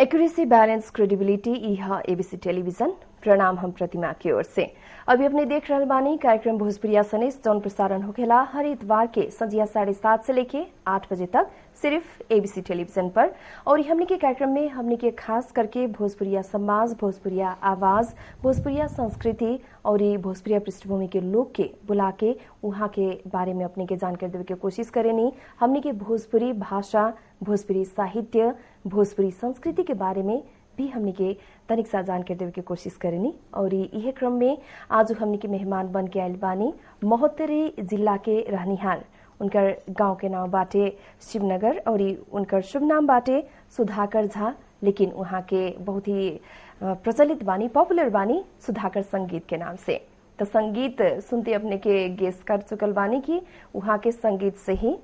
Accuracy, balance, credibility, यह ABC television. प्रणाम, हम प्रतिमा की ओर से। अभी अपने देख रहे बानी कार्यक्रम भोजपुरिया सनेस, जौन प्रसारण होखेला हर इतवार के संजिया 7:30 से लेके 8 बजे तक सिर्फ एबीसी टेलीविजन पर। और हमने के कार्यक्रम में हमने के खास करके भोजपुरिया समाज, भोजपुरिया आवाज, भोजपुरिया संस्कृति और भोजपुरिया पृष्ठभूमि के लोग के बुला के वहाँ के बारे में अपने के जानकारी देवे के कोशिश करेनी। हमने के भोजपुरी भाषा, भोजपुरी साहित्य, भोजपुरी संस्कृति के बारे में भी हमने के तनिक सा जानकारी देवे के कोशिश करेनी। और यह क्रम में आज हमने के मेहमान बन के आयल बानी महोत्तरी जिला के रहनिहार। उनकर गांव के नाम बाटे शिवनगर और उनकर शुभ नाम बाटे सुधाकर झा, लेकिन वहाँ के बहुत ही प्रचलित बानी, पॉपुलर बानी सुधाकर संगीत के नाम से। तो संगीत सुनते अपने के गेस कर चुकल बानी कि वहाँ के संगीत से ही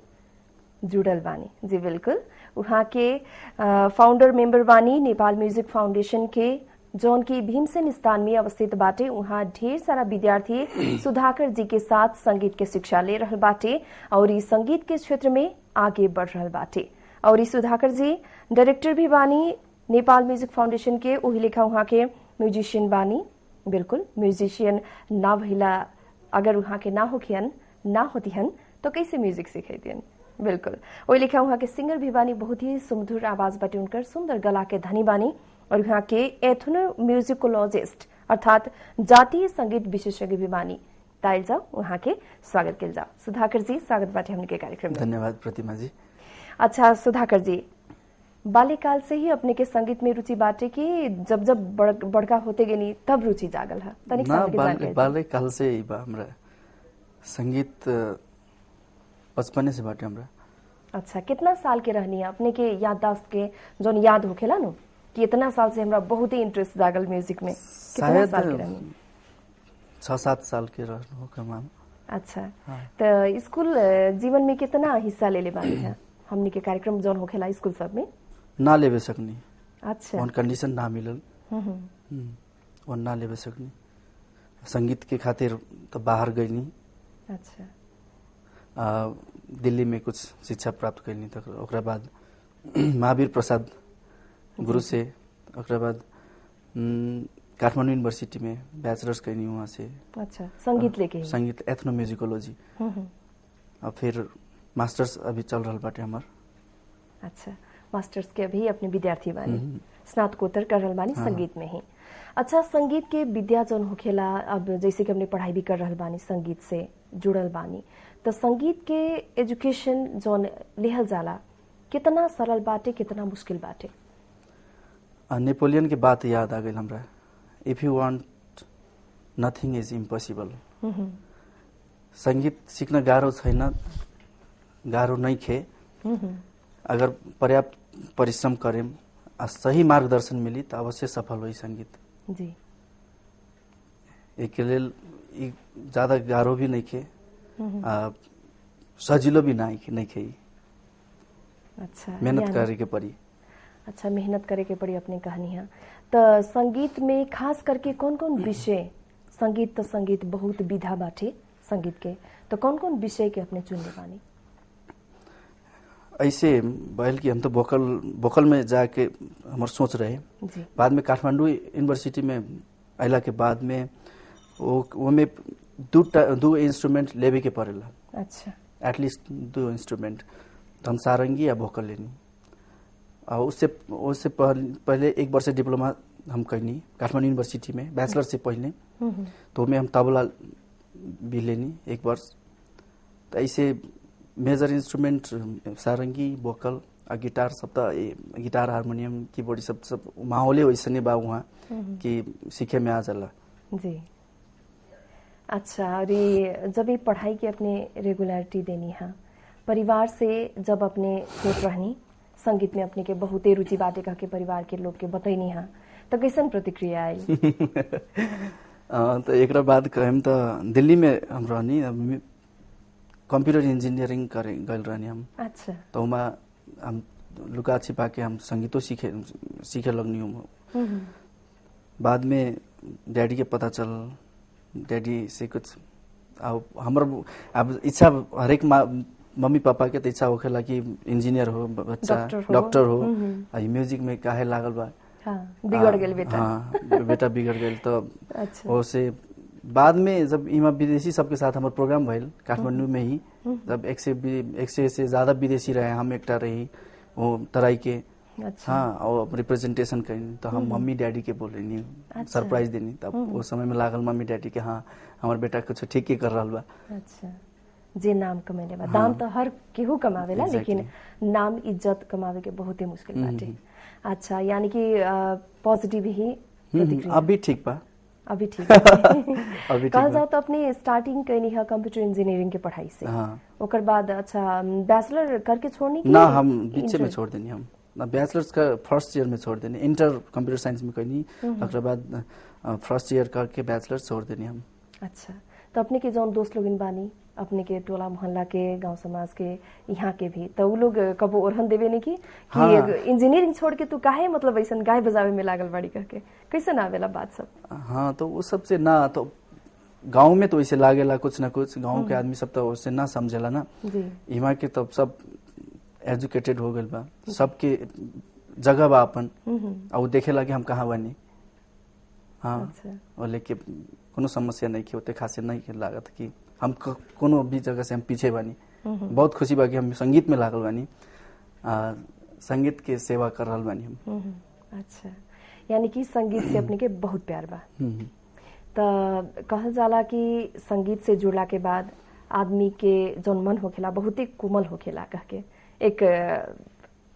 जुड़ल बानी। जी बिल्कुल, वहाँ के फाउंडर मेंबर बानी नेपाल म्यूजिक फाउंडेशन के, जौन की भीमसेन स्थान में अवस्थित बाटे। वहाँ ढेर सारा विद्यार्थी सुधाकर जी के साथ संगीत के शिक्षा ले रहल बाटे और इस संगीत के क्षेत्र में आगे बढ़ रहल बाटे। और इस सुधाकर जी डायरेक्टर भी बानी नेपाल म्यूजिक फाउंडेशन के, वही लेखा वहाँ के म्यूजिशियन बानी। बिल्कुल, म्यूजिशियन ना भइला अगर वहाँ के ना होतिहन तो कैसे म्यूजिक सिखैतियन। बिल्कुल, वही लिखा वहाँ के सिंगर भी बानी, बहुत ही सुमधुर आवाज बाटे उनकर, सुंदर गला के धनी बानी। और यहाँ के एथनो म्यूजिकोलॉजिस्ट अर्थात जातीय संगीत विशेषज्ञ भी बानी। ताइल जाओ वहाँ के स्वागत किल जाओ। सुधाकर जी, स्वागत बाटे हमने के कार्यक्रम में। धन्यवाद प्रतिमा जी। अच्छा सुधाकर जी, बाल्यकाल से ही अपने के संगीत में रुचि बाटे कि जब बड़का होते गनी तब रुचि जागल है? तनिक बाल्यकाल से ही बा हमरा संगीत, बचपने से बाटे हमरा। अच्छा, कितना साल के रहनी है अपने के याददाश्त के जोन याद होखेला नु कि इतना साल से हमरा बहुत ही इंटरेस्ट जागल म्यूजिक में? कितना साल के रहनी? 6-7 साल के रहनो कमान। अच्छा हाँ। तो स्कूल जीवन में कितना हिस्सा ले बानी है हमने के कार्यक्रम जोन होखेला स्कूल सब में? ना लेवे सकनी। अच्छा, उन कंडीशन ना मिलल और ना लेवे सकनी। संगीत के खातिर तो बाहर गईनी। अच्छा, दिल्ली में कुछ शिक्षा प्राप्त करनी। तक ओकरा बाद महावीर प्रसाद गुरु से, ओकरा बाद काठमांडू यूनिवर्सिटी में बैचलर्स करनी वहाँ से। अच्छा, संगीत लेके? संगीत, एथनो म्यूजिकोलॉजी। और फिर मास्टर्स अभी चल रहा बाटे हमार। अच्छा, मास्टर्स के अभी अपने विद्यार्थी बानी, स्नातकोत्तर कर रहल बानी संगीत में ही। अच्छा, संगीत के विद्या जौन होखेला, अब जैसे कि हमने पढ़ाई भी कर रहल बानी, संगीत से जुड़ल बानी, तो संगीत के एजुकेशन जौन लेहल जाला कितना सरल बाटे, कितना मुश्किल बाटे? नेपोलियन के बात याद आ गई हमरा, if you want nothing is impossible. संगीत सीखना गाह्रो छैन, गाह्रो नहीं खे। अगर पर्याप्त परिश्रम करें और सही मार्गदर्शन मिली तो अवश्य सफल हुई संगीत जी। एक लेल ज्यादा गाह्रो भी नहीं खे, सजिलो भी नहीं खे। अच्छा, मेहनत करे के पड़ी। अच्छा, मेहनत करे के पड़ी अपने कहानी है। तो संगीत में खास करके कौन कौन विषय, संगीत तो संगीत बहुत विधा बाटे संगीत के, तो कौन कौन विषय के अपने चुनले बानी? ऐसे बैल की हम तो वोकल में जाके हमारे सोच रहे जी। बाद में काठमांडू यूनिवर्सिटी में अला के बाद में वो में दो इंस्ट्रूमेंट लेवे के पड़ेला। अच्छा, एटलीस्ट 2 इंस्ट्रूमेंट, तो हम सारंगी या वोकल लेनी। और उससे पहले 1 वर्ष डिप्लोमा हम करनी काठमांडू यूनिवर्सिटी में, बैचलर से पहले। तो में हम तबला भी लेनी 1 वर्ष। तो ऐसे मेजर इंस्ट्रूमेंट सारंगी, वोकल और गिटार सब, तो गिटार, हारमोनियम, कीबोर्ड सब माहौले वैसे नहीं बा वहाँ कि सीखे में आ जाला जी। अच्छा, और जब ये पढ़ाई की अपने रेगुलरिटी देनी है, परिवार से जब अपने छोट रहनी संगीत में अपने के बहुते रुचि बाटे कह के परिवार के लोग के बतैनी है, तो कैसन प्रतिक्रिया आई? तो एक बाद कहें तो दिल्ली में हम रहनी, कंप्यूटर इंजीनियरिंग करे गल रहनी हम। अच्छा, तो हम लुका छिपा के हम संगीतो सीखे लगनी हूँ। बाद में डैडी के पता चल, डैडी से कुछ अब इच्छा हरेक मम्मी पापा के तो इच्छा होखेला कि इंजीनियर हो बच्चा, डॉक्टर हो। म्यूजिक में काहे लागल बा, बिगड़ गेल बेटा। हाँ बेटा बिगड़ गेल। तो अच्छा। ओसे बाद में जब इमा विदेशी सबके साथ हमारे प्रोग्राम भइल काठमांडू में ही, जब 100 से ज्यादा विदेशी रहे, हम एकटा रही वो तराई के। अच्छा। हाँ, और रिप्रेजेंटेशन करी तो हम मम्मी डैडी के बोल रही, सरप्राइज देनी। तब वो समय में लागल मम्मी डैडी के हाँ हमारे बेटा कुछ ठीक ही कर रहा बा। अच्छा, जे नाम कमेले बा। दाम तो हर केहू कमावेला, लेकिन नाम इज्जत कमावे के बहुत ही मुश्किल बाटे। अच्छा, यानी कि पॉजिटिव ही प्रतिक्रिया। अभी ठीक बा, अभी ठीक है। कहल जाओ तो अपनी स्टार्टिंग कैनी है कंप्यूटर इंजीनियरिंग के पढ़ाई से। हाँ। ओकर बाद अच्छा बैचलर करके छोड़नी ना, हम बीचे में छोड़ देनी। हम बैचलर्स का फर्स्ट ईयर में छोड़ देनी, इंटर कंप्यूटर साइंस में कैनी, ओकर बाद फर्स्ट ईयर करके बैचलर छोड़ देनी हम। अच्छा, तो अपने के जौन दोस्त लोग बानी, अपने के टोला मोहल्ला के, गांव समाज के, यहाँ के भी, तो वो लोग कबो ओरहन देवे नहीं कि इंजीनियरिंग छोड़ के तू काहे मतलब ऐसा गाय बजावे में लागल बाड़ी करके, कैसे ना आवेला बात सब? हाँ, तो वो सबसे ना, तो गांव में तो वैसे लागेला कुछ ना कुछ, गांव के आदमी सब तो वैसे ना समझेला ना। यहाँ के तो सब एजुकेटेड हो गए बा, सबके जगह बा अपन, और वो देखेला कि हम कहाँ बनी। हाँ। अच्छा। और लेके कोनो समस्या नहीं की होते, खासे नहीं के लागत कि हम कोनो भी जगह से हम पीछे बानी। बहुत खुशी बा कि हम संगीत में लागल बानी, संगीत के सेवा कर रहल बानी हम। अच्छा, यानी कि संगीत से अपने के बहुत प्यार बा। तो कहल जाला कि संगीत से जुड़ला के बाद आदमी के जौन मन होखेला बहुत ही कोमल होखेला, कह के एक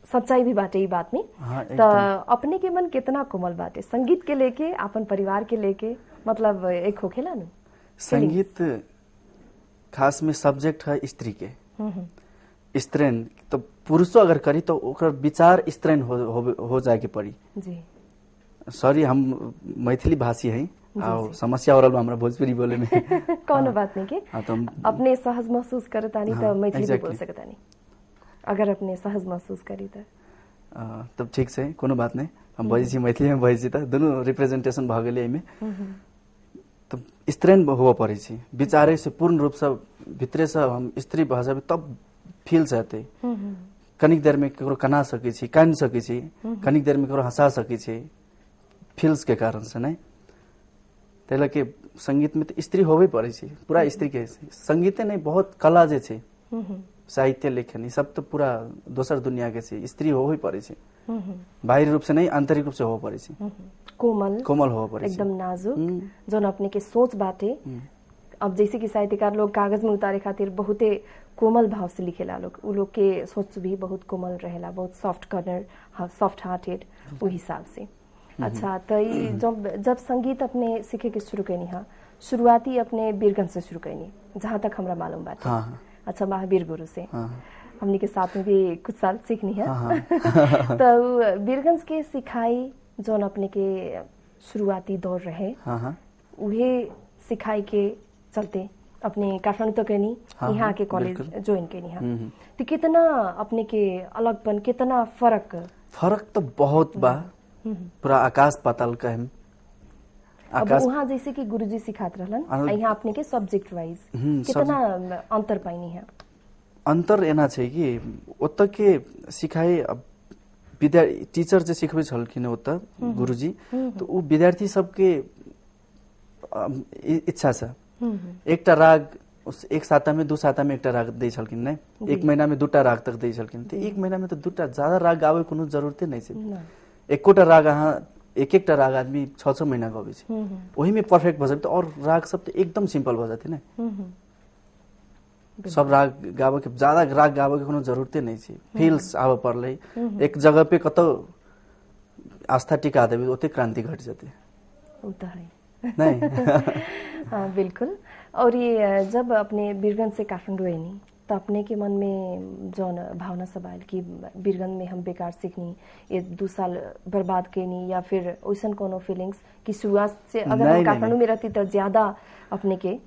सच्चाई भी बाटे ई बात में। तो अपने के मन कितना कोमल बाटे संगीत के लेके, अपन परिवार के लेके, मतलब एक होखेला न संगीत खास में सब्जेक्ट है स्त्री के, स्त्रीन। तो पुरुषो अगर करी तो ओकर विचार स्त्रीन हो जाए के पड़ी। जी सॉरी, हम मैथिली भाषी हैं और समस्या हो रहा हमरा भोजपुरी बोले में। कौन बात नहीं के अपने सहज महसूस करतानी तो मैथिली भी बोल सकतानी, अगर अपने सहज महसूस करी तब ठीक से कोनो बात नहीं, हम बजी मैथिली में बजी त दोनों रिप्रेजेंटेशन भ गेले एमे। तो स्त्रीन होबो पड़े छी, विचारे से पूर्ण रूप से भितरे से हम स्त्री भ जाबे तब फील जाते। कनिक देर में केकरो कना सके छी, कान सके छी, कनिक देर में केकरो हंसा सके छी, फील्स के कारण से नहीं। तेला के संगीत में तो स्त्री होबे पड़े छी, पूरा स्त्री के संगीते नहीं, बहुत कला जे छे, साहित्य लेखन ई सब तो पूरा दोसर दुनिया के छे, स्त्री हो ही पड़े छे। बाहरी रूप से नहीं, आंतरिक रूप से हो पड़े छे, कोमल हो पड़े छे, एकदम नाजुक, जोन अपने के सोच बाटे। अब जैसे कि साहित्यकार लोग कागज में उतारे खातिर बहुते कोमल भाव से लिखेला लोग, उ लोग के सोच भी बहुत कोमल रहेला, बहुत सॉफ्ट कॉर्नर, सॉफ्ट हार्टेड वो हिसाब से। अच्छा, तो जब संगीत अपने सीखे के शुरू कैनी है, शुरुआती अपने बीरगंज से शुरू कैनी, जहाँ तक हमरा मालूम बात है। अच्छा, महावीर गुरु से हमने के साथ में भी कुछ साल सीखनी है। तो बीरगंज के सिखाई जोन अपने के शुरुआती दौर रहे, उहे सिखाई के चलते अपने काठमांडू तो कहनी, यहाँ के कॉलेज ज्वाइन कैनी है। तो कितना अपने के अलगपन, कितना फर्क तो बहुत बा, पूरा आकाश पाताल का है। अब वहाँ जैसे कि गुरुजी सिखात रहलन, यहाँ अपने के सब्जेक्ट वाइज कितना अंतर पाइनी है? अंतर एना छै कि ओत के सिखाए विद्यार्थी टीचर जे सिखबै छलखिन ओत गुरुजी, तो उ विद्यार्थी सबके इच्छा से एकटा राग एक साता में, 2 साता में एकटा राग दै छलखिन नै, 1 महीना में 2टा राग तक दै छलखिन। तो 1 महीना में तो 2टा, ज्यादा राग गावे कोनो जरूरते नहीं छै। एकोटा राग अहाँ एक राग आदमी 6-6 महीना गावे छै, वही में परफेक्ट भ जाए। तो और राग सब तो एकदम सिंपल भ जाते ना, सब राग गावे के, ज्यादा राग गावे के कोनो जरूरते नहीं छै। फील्स आवे पड़ले, एक जगह पे कतो आस्था टिका देबे ओते क्रांति घट जाते, वो तो है नहीं। हाँ बिल्कुल। और ये जब अपने बीरगंज से काठमांडू आईनी, तो अपने के मन में जौन भावना सब आयल कि बीरगंज में हम बेकार सीखनी, ये 2 साल बर्बाद कैनी, या फिर वैसन कोनो फीलिंग्स कि शुरुआत से अगर हम काठमांडू में रहती तो ज्यादा अपने के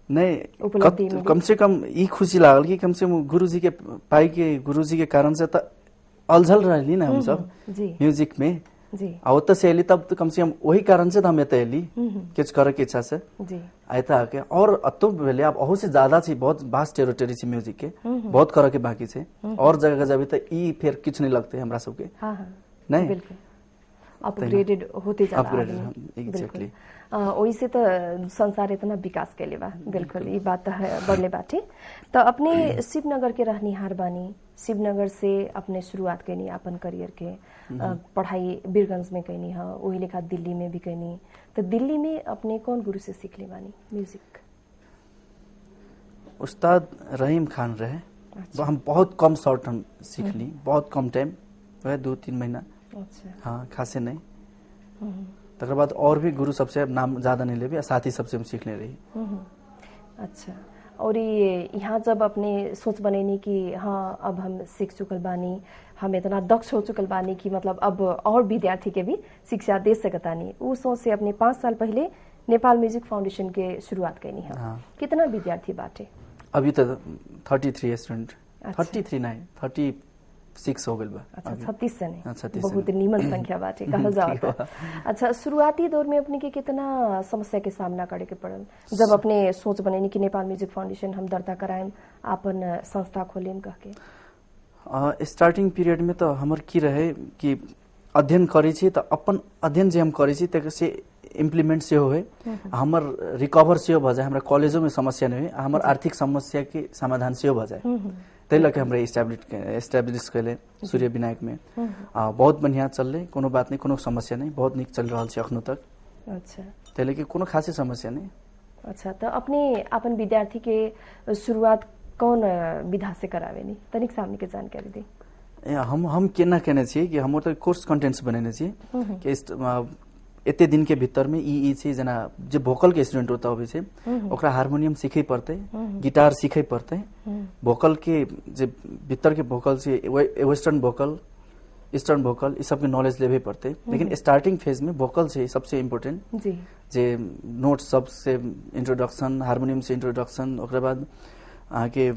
नहीं, कम से कम ई खुशी लागल कि कम से कम गुरुजी के पाई के, गुरुजी के कारण से तो अलझल रहली ना हम सब म्यूजिक में, जी आ ओत से एली तब तो कम से कम वही कारण से तो हम एत एली किछ करे के इच्छा से जी आयता आके और अतो भेले अब अहू से ज्यादा छी बहुत वास्ट टेरिटरी छी म्यूजिक के बहुत करे के बाकी छे और जगह जब त ई फिर किछ नहीं लगते हमरा सब के हाँ हाँ नहीं बिल्कुल अपग्रेडेड होते जाला Upgraded, आदमी। exactly. बिल्कुल ओही से तो संसार इतना विकास कैले बा बिल्कुल ये बात तो है बढ़ले बाटे। तो अपने शिवनगर के रहनिहार बानी, शिवनगर से अपने शुरुआत कैनी अपन करियर के पढ़ाई बीरगंज में कैनी है, वही लेखा दिल्ली में भी कैनी। तो दिल्ली में अपने कौन गुरु से सीखले बानी म्यूजिक? उस्ताद रहीम खान रहे। अच्छा। हम बहुत कम शॉर्ट हम सीख ली, बहुत कम टाइम, वह 2-3 महीना। अच्छा हाँ खासे नहीं। तकर बाद और भी गुरु सबसे नाम ज्यादा नहीं लेबे, साथी सबसे हम सीखने रही। अच्छा और ये यहाँ जब अपने सोच बनेनी कि हाँ अब हम सीख चुकल बानी, हम इतना दक्ष हो चुकल बानी कि मतलब अब और विद्यार्थी के भी शिक्षा दे सकतानी, वो सोच से अपने 5 साल पहले नेपाल म्यूजिक फाउंडेशन के शुरुआत कैनी है। हाँ। कितना विद्यार्थी बाटे? अभी तो 33 स्टूडेंट। अच्छा। 33 नहीं 36 हो गइल बा। अच्छा अभी। 36 से नहीं, 36 बहुत नीमन संख्या बाटे कहल जाता। अच्छा शुरुआती दौर में अपने के कितना समस्या के सामना करे के पड़ल जब अपने सोच बनेनी कि नेपाल म्यूजिक फाउंडेशन हम दर्ता कराएम, आपन संस्था खोलेम कह के? स्टार्टिंग पीरियड में तो हमर की रहे कि अध्ययन करी छी तो अपन अध्ययन जे हम करी छी तक से इम्प्लीमेंट से होए, हमर रिकवर से हो जाए, हमरा कॉलेजों में समस्या नहीं है, हमर आर्थिक समस्या के समाधान से हो जाए। तै लके हमरा एस्टैब्लिश कैले सूर्य विनायक में। बहुत बढ़िया चल रहे, कोनो बात नहीं, कोनो समस्या नहीं, बहुत निक चल रहा है अखनो तक। अच्छा तै लके कोनो खासी समस्या नहीं। अच्छा तो अपने अपन विद्यार्थी के शुरुआत कौन विधा से करावेनी, तनिक सामने के जानकारी दी। हम केना केने छी कि हम तो कोर्स कंटेंट्स बनेने छी कि एते दिन के भीतर में ई छी जना जे वोकल के स्टूडेंट होता होबे छै ओकरा हारमोनियम सीखे पड़ते, गिटार सीखे पड़ते, वोकल के जे भीतर के वोकल से वेस्टर्न वोकल, ईस्टर्न वोकल ई सब के नॉलेज लेबे पड़ते। लेकिन स्टार्टिंग फेज में वोकल से सबसे इम्पोर्टेंट जी जे नोट सब से इंट्रोडक्शन, हारमोनियम से इंट्रोडक्शन, ओकरा बाद आके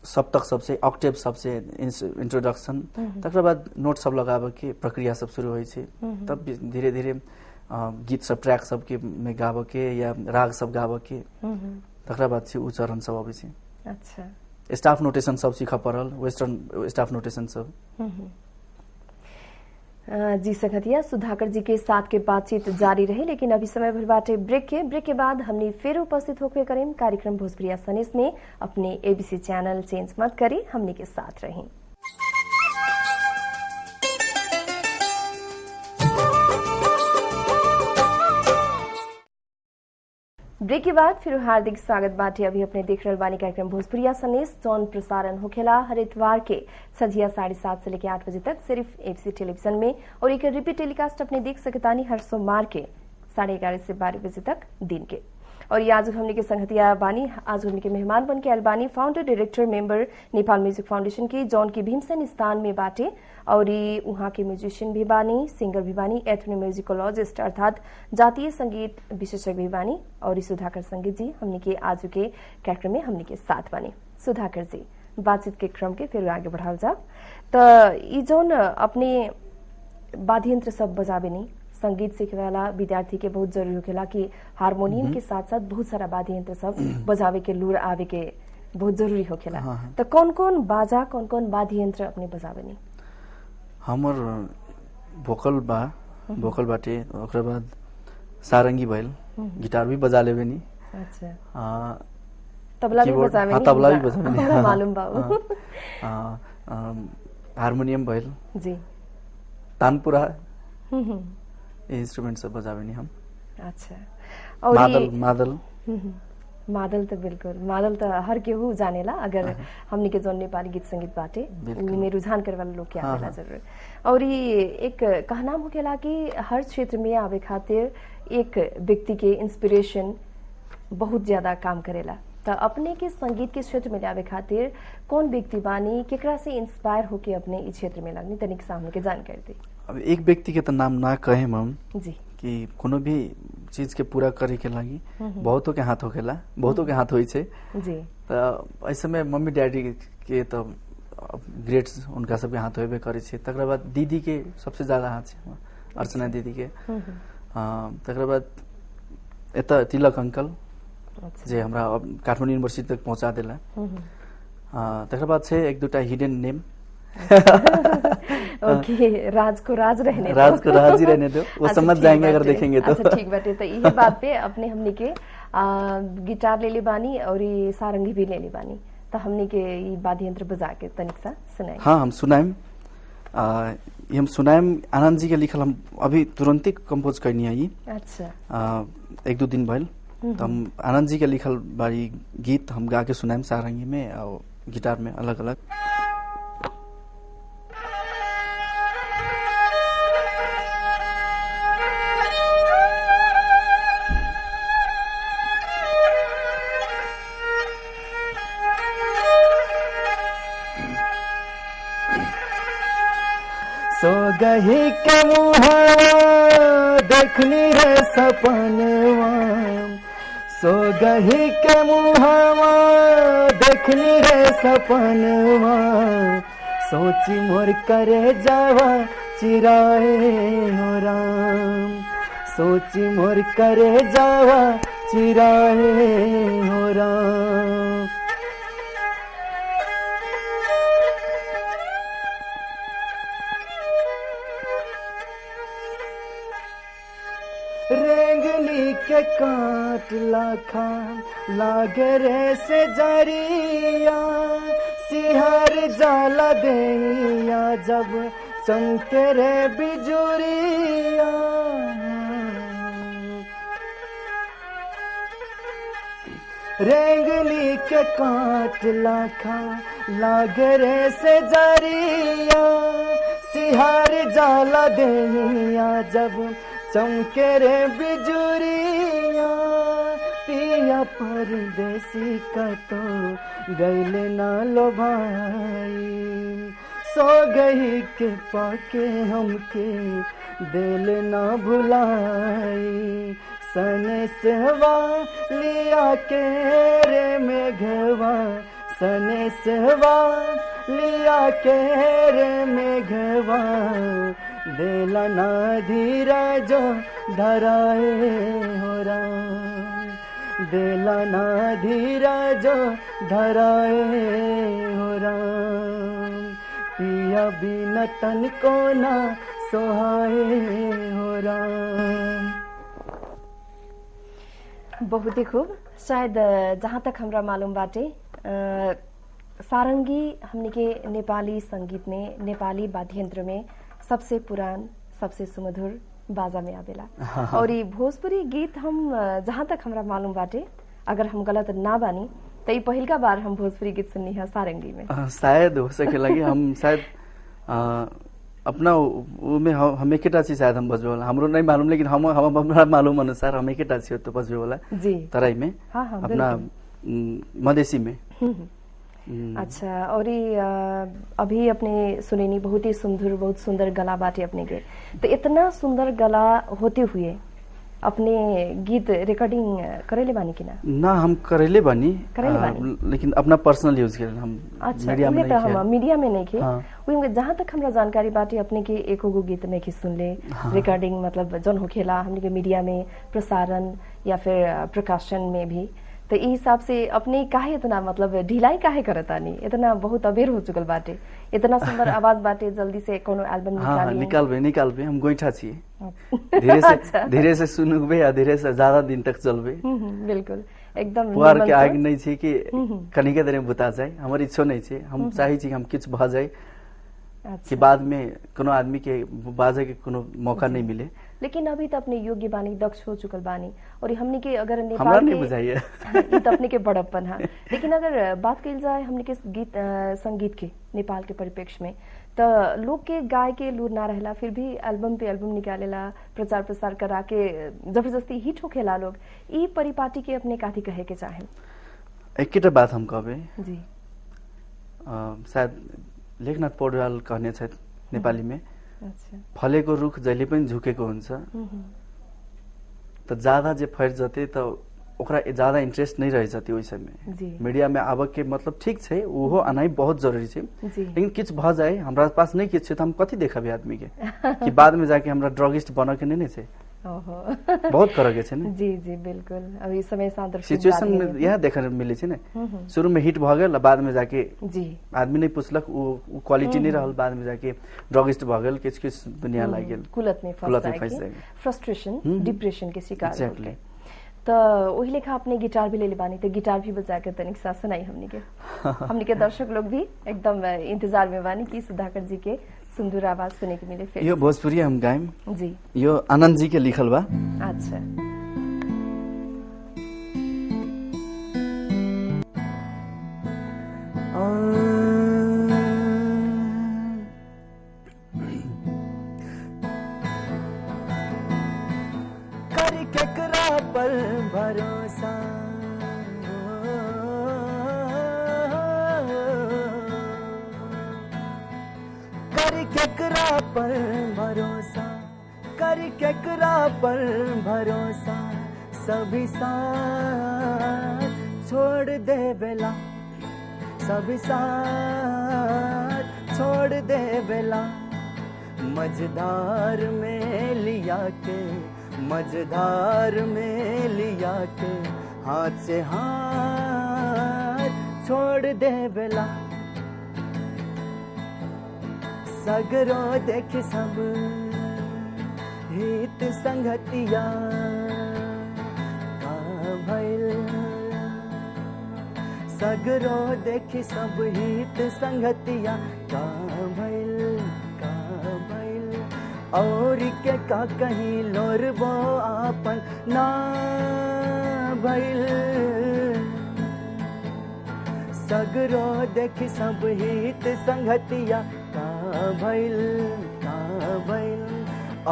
सप्तक सबसे, ऑक्टेव सबसे इंट्रोडक्शन, तकर बाद नोट सब लगाबे के प्रक्रिया सब शुरू होय छै। तब धीरे धीरे गीत सब ट्रैक सब के में गाबे के या राग सब गाबे के, तकर बाद से उच्चारण सब आबै छै। अच्छा स्टाफ नोटेशन सब सीखा पड़ल, वेस्टर्न स्टाफ नोटेशन सब। जी संगतिया, सुधाकर जी के साथ के बातचीत जारी रही, लेकिन अभी समय भर बाटे ब्रेक के बाद हमने फिर उपस्थित होकर करें कार्यक्रम भोजपुरिया सनेस में। अपने एबीसी चैनल चेंज मत करें, हमने के साथ रहें। ब्रेक के बाद फिर हार्दिक स्वागत बाटे। अभी अपने देख रहे बानी कार्यक्रम भोजपुरिया सनेस, जौन प्रसारण होखेला हर इतवार के संझिया 7:30 से लेकर 8 बजे तक सिर्फ एबीसी टेलीविजन में, और एक रिपीट टेलीकास्ट अपने देख सकतानी हर सोमवार के 11:30 से 12 बजे तक दिन के। और ये आज हमने के संगतिया बानी, आज हमने के मेहमान बन के अलबानी founder director member Nepal music foundation की, जौन की भीमसेन स्थान में बाटे, और वहाँ के म्यूजिशियन भी बानी, सिंगर भी बानी, एथनो म्यूजिकोलॉजिस्ट अर्थात जातीय संगीत विशेषज्ञ भी बानी, और सुधाकर संगीत जी हमने के आज के कार्यक्रम में हमने के साथ बानी। सुधाकर जी, बातचीत के क्रम के फिर आगे बढ़ाल जा। तो ये जौन अपने वाद्य यंत्र सब बजावे नहीं, संगीत सीखे वाला विद्यार्थी के बहुत जरूरी होखेला कि हारमोनियम के साथ साथ बहुत सारा वाद्य यंत्र सब बजावे के, लूर आवे के बहुत जरूरी होखेला। तो कौन कौन बाजा, कौन कौन वाद्य यंत्र अपने बजावे नहीं? हमर वोकल बा, वोकल बाटे, ओकरा बाद सारंगी भइल, गिटार भी बजा लेबे नी। अच्छा तबला भी बजावे नी? तबला भी बजावे नी, हमरा मालूम बा। हारमोनियम भइल जी, तानपुरा इंस्ट्रूमेंट सब बजावे नी हम। अच्छा और मादल मादल तो बिल्कुल, मादल तो हर केहू जानेला, अगर हमने के जौन नेपाली गीत संगीत बाटे में रुझान करे वाला लोग के आवेला जरूर। और ये एक कहनाम होखेला कि हर क्षेत्र में आवे खातिर एक व्यक्ति के इंस्पिरेशन बहुत ज्यादा काम करेला। तो अपने के संगीत के क्षेत्र में आवे खातिर कौन व्यक्ति बानी, केकरा से इंस्पायर होके अपने इस क्षेत्र में लगनी, तनिक सामने के जानकारी दी। अब एक व्यक्ति के तो नाम ना कहे हम जी कि कोनो भी चीज के पूरा करे के लागी बहुतों के हाथ होखेला, बहुतों के हाथ होई छे जी। तो ऐसे में मम्मी डैडी के तो ग्रेट उनका सबके हाथ होबे करे छे, तकरा बाद दीदी के सबसे ज्यादा हाथ छे, अर्चना दीदी के तकर बाद एता तिलक अंकल जे हमरा काठमाडौँ यूनिवर्सिटी तक पहुंचा देला तकर बाद से एक दुटा हिडन नेम ओके राज को राज रहने दो। राज को राज ही रहने दो, वो समझ जाएंगे अगर देखेंगे तो। अच्छा ठीक बाटे। तो यही बात पे अपने हमने के गिटार ले ली बानी और ये सारंगी भी ले ली बानी, तो हमने के ये वाद्य यंत्र बजा के तनिक सा सुनाए। हाँ हम सुनाएम, ये हम सुनाएम। आनंद जी के लिखल हम अभी तुरंत ही कंपोज करनी है ये। अच्छा 1-2 दिन भइल तो हम आनंद जी के लिखल बारी गीत हम गा के सुनाएम सारंगी में और गिटार में अलग अलग। सो गही के मुहा देखनी रे सपनवा, सो गही के मुहावा देखनी रे सपनवा, सोची मोर करे जावा चिराए हो राम, सोची मोर करे जावा चिराए हो राम। रेंगनी के काट लाखा लागे रे से जरिया, सिहर जाला देया जब चमके रे बिजुरिया। रेंगनी के काट लाखा लागे रे से जरिया, सिहर जाला देया जब चमके रे बिजुरिया। पिया परदेसी का तो गैले ना लो भाई, सो गई के पाके हमके दिल ना भुलाई। सने सहवा लिया के रे मेघवा, सने सहवा लिया के रे मेघवा, देला ना धीरज धराए हो राम, देला ना धीरज धराए हो राम। पिया बिन तन को ना सोहाए हो राम। बहुत ही खूब। शायद जहाँ तक हमरा मालूम बाटे सारंगी हमने के नेपाली संगीत में, नेपाली वाद्य यंत्र में सबसे पुरान, सबसे सुमधुर बाजा में आवेला। और ये भोजपुरी गीत हम जहाँ तक हमरा मालूम बाटे, अगर हम गलत ना बानी तो ये पहिलका बार हम भोजपुरी गीत सुननी है सारंगी में। शायद हो सके लगे हम शायद अपना में हम एकेटा छी शायद हम बजबे वाला, हमरो नहीं मालूम, लेकिन हम अपना मालूम अनुसार हम एकेटा छी तो बजबे वाला जी तराई में। हाँ हाँ अपना मधेसी में। अच्छा। और ये अभी अपने सुनेनी बहुत ही सुंदर, बहुत सुंदर गला बाटे अपने के। तो इतना सुंदर गला होते हुए अपने गीत रिकॉर्डिंग करेले बानी कि ना? ना हम करेले बानी, लेकिन अपना पर्सनल यूज के हम अच्छा, मीडिया में नहीं किया। मीडिया में नहीं किए। हाँ। जहाँ तक हमरा जानकारी बाटे अपने के एको गो गीत नहीं सुन ले। हाँ। रिकॉर्डिंग मतलब जन होखेला हमने के मीडिया में प्रसारण या फिर प्रकाशन में भी, तो इस हिसाब से अपने काहे इतना मतलब ढिलाई काहे करता नहीं? इतना बहुत अबेर हो चुकल बाटे, इतना सुंदर आवाज बाटे, जल्दी से कोनो एल्बम निकालबे हम गोइठा छिए। धीरे से सुनबे या धीरे से ज्यादा दिन तक चलबे। बिल्कुल एकदम पुआर के आग नहीं छी कि कनिके देर में बुता जाए, हमर इच्छा नहीं छी। हम चाही छी हम किछ भ जाए कि बाद में कोनो आदमी के बाजे के कोनो मौका नहीं मिले। लेकिन अभी तो अपने योग्य बानी, दक्ष हो चुकल बानी, और हमने के अगर नेपाल के नहीं बुझाइए ये तो अपने के बड़प्पन है। लेकिन अगर बात कल जाए हमने के गीत संगीत के नेपाल के परिप्रेक्ष्य में, तो लोग के गाय के लूर ना रहला, फिर भी एल्बम पे एल्बम निकालेला, प्रचार प्रसार करा के जबरदस्ती हिट होखेला लोग। ई परिपाटी के अपने काथी कहे के चाहे? एकेटा बात हम कहबे जी, शायद लेखनाथ पौड्याल कहने छ नेपाली में, अच्छा, फलेको रुख जहिले पनि झुकेको हुन्छ, त ज्यादा जे फैर जते त ओकरा ज्यादा इंटरेस्ट नहीं रहे जाती ओहि समय जी मीडिया में आबे के मतलब ठीक है ओहो आनाई बहुत जरूरी है जी लेकिन किछ भ जाए हमरा पास नहीं किछ तो हम कथी देखबे आदमी के कि बाद में जाके हमरा ड्रगिस्ट बन के नहीं छे ओहो बहुत करे के छे ने जी जी बिल्कुल अब इस समय सादृश्य सिचुएशन में यह देखे मिले छे ने शुरू में हिट भ गेल बाद में जाके जी आदमी नहीं पूछलक वो क्वालिटी नहीं रहल बाद में जाके ड्रगिस्ट भ गेल किछ किछ दुनिया लाग गेल कुलत में फंस जाए फ्रस्ट्रेशन डिप्रेशन के शिकार हो Exactly. गए तो वही लेखा अपने गिटार भी ले ले बानी तो गिटार भी बजा के तनिक सा सुनाई हमनी के दर्शक लोग भी एकदम इंतजार में बानी कि सुधाकर जी के सुंदर आवाज सुने के मिले फिर यो भोजपुरी हम गायम जी यो आनंद जी के लिखल बा अच्छा कर केकरा पर भरोसा कर केकरा पर भरोसा कर केकरा पर भरोसा सभी साथ छोड़ दे बेला सभी साथ छोड़ दे बेला मझधार में लिया के मझधार में लिया के हाथ से हाथ छोड़ दे बेला सगरो देख सब हित संगतिया का भइल सगरो देख सब हित संगतिया का भइल और के का कहीं लोरबो आपन ना भइल सगरो देख सब हित संगतिया का भइल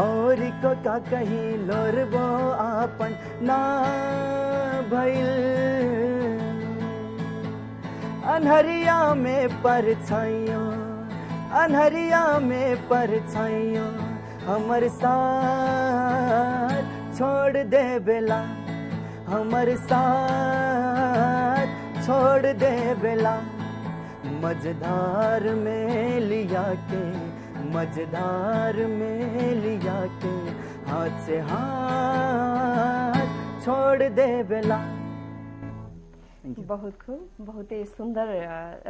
और को का कहीं लोरबो आपन ना भइल अनहरिया में परछाइयों अनहरिया में परछाइयों हमर साथ छोड़ दे बेला हमर साथ छोड़ दे बेला मझधार में लिया के मझधार में लिया के हाथ से हाथ छोड़ दे बेला बहुत खूब बहुत ही सुंदर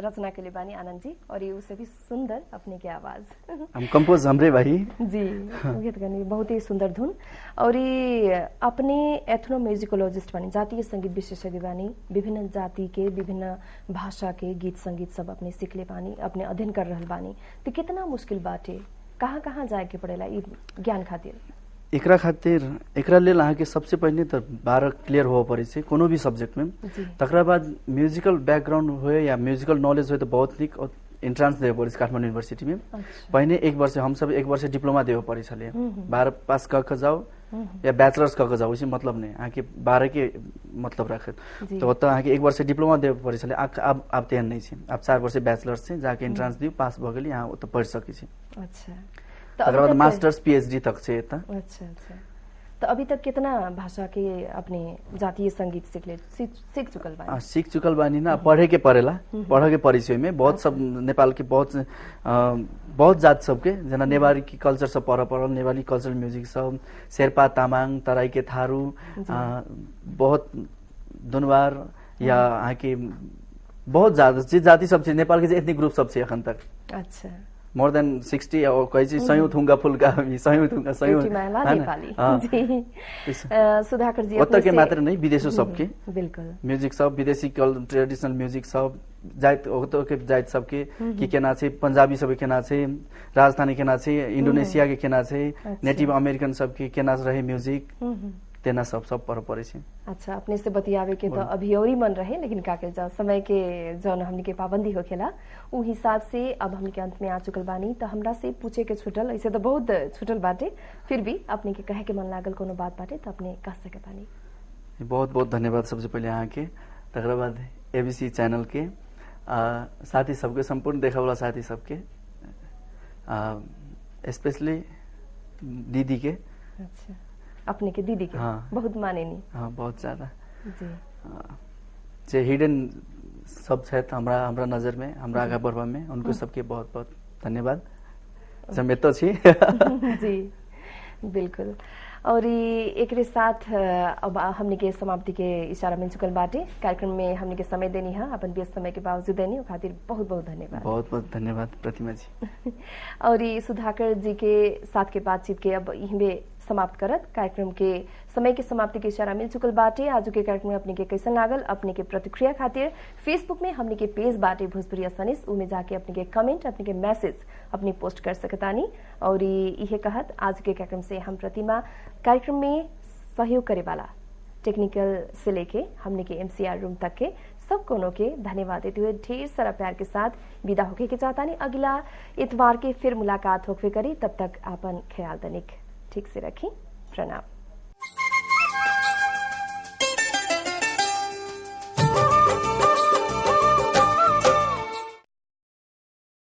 रचना के लिए बानी आनंद जी और ये उसे भी सुंदर अपने की आवाज हम कंपोज हमरे भाई जी गीत गाने बहुत ही सुंदर धुन और ये अपने एथनो म्यूजिकोलॉजिस्ट बानी जातीय संगीत विशेषज्ञ बानी विभिन्न जाति के विभिन्न भाषा के गीत संगीत सब अपने सीखले बानी अपने अध्ययन कर रहल बानी तो कितना मुश्किल बाटे कहाँ जाए के पड़ेला ई ज्ञान खातिर एकरा खातिर एकरा लेल अहाँके सबसे पहिले त 12 क्लियर हो पड़े छै कोनो भी सब्जेक्ट में तकरा बाद म्यूजिकल बैकग्राउंड हो या म्यूजिकल नॉलेज हो तो बहुत निक एंट्रांस देवे पड़े काठमांडू यूनिवर्सिटी में पहले एक वर्ष हम सब एक वर्ष डिप्लोमा देवे पड़े छले 12 पास क के जाओ या बैचलर्स क के जाओ इसी मतलब नहीं अहाँके 12 के मतलब रखत तो ओत अहाँके एक वर्ष डिप्लोमा देवे पड़े छले अब तेहन नहीं छै अब 4 वर्ष बैचलर्स छै जाके एंट्रांस दियो पास भ गेली यहाँ ओत पढ़ सकै छी अच्छा तकर बाद मास्टर्स पीएचडी तक छै एत अच्छा अच्छा तो अभी तक कितना भाषा के अपने जातीय संगीत सीख चुकल बानी सीख चुकल बानी ना पढ़े के पड़ेला पढ़े के परिचय में बहुत सब नेपाल के बहुत जात सबके जना नेवारी की कल्चर सब पढ़ल नेपाली कल्चरल म्यूजिक सब शेर्पा तामाङ तराई के थारू बहुत दुनवार या यहाँ के बहुत ज्यादा जाति सब छै नेपाल के एथनिक ग्रुप सब छै अखन तक अच्छा मोर देन 60 और कहीं सयौं थुंगा फुल्का सयौं थुंगा सयौं नेपाली सुधाकर जी ओत के मात्र नहीं विदेशो सबके बिल्कुल म्यूजिक सब विदेशी ट्रेडिशनल म्यूजिक सब जात ओत के जात सबके की केना छै पंजाबी सब केना छै राजस्थानी केना छै इंडोनेशिया के केना छै नेटिव अमेरिकन सब के केना रहे म्यूजिक तेना सब पर पड़े छै अच्छा अपने से बतियावे के तो अभी और ही मन रहे लेकिन का के जा समय के जौन हमनी के पाबंदी होखेला उ हिसाब से अब हमनी के अंत में आ चुकल बानी तो हमरा से पूछे के छुटल ऐसे तो बहुत छुटल बाटे फिर भी अपने के कहे के मन लागल कोनो बात बाटे तो अपने कह सके बानी बहुत बहुत धन्यवाद सबसे पहले यहाँ के तकर बाद एबीसी चैनल के साथी सबके संपूर्ण देखा वाला साथी सबके स्पेशली दीदी के अच्छा अपने के दीदी के बहुत माने नहीं हाँ बहुत ज्यादा जी जे हिडन सब छथि हमरा नजर में, हमरा आगा बढ़वा में, उनको सबके बहुत बहुत धन्यवाद। हम एतो छी। जी बिल्कुल। और एक साथ अब हमने के समाप्ति के इशारा मिल चुकल बाटे। कार्यक्रम में हमने के समय देनी है, अपन व्यस्त समय के बावजूद देनी खातिर बहुत बहुत धन्यवाद। बहुत बहुत धन्यवाद प्रतिमा जी। और सुधाकर जी के साथ के बातचीत के अब यहीं समाप्त करत कार्यक्रम के समय की समाप्ति के इशारा मिल चुकल बाटे। आज के कार्यक्रम में अपने के कैसन लागल, अपने के प्रतिक्रिया खातिर फेसबुक में हमने के पेज बाटे भोजपुरिया सनेस, उमें जाके अपने के कमेंट, अपने के मैसेज अपनी पोस्ट कर सकतानी। और यह कहत आज के कार्यक्रम से हम प्रतिमा कार्यक्रम में सहयोग करे वाला टेक्निकल से लेके हमने के MCR रूम तक के सब कोनों के धन्यवाद देते हुए ढेर सारा प्यार के साथ विदा होके के चाहतानी। अगला इतवार के फिर मुलाकात होके करी, तब तक आपन ख्याल तनिक ठीक से रखी। प्रणाम।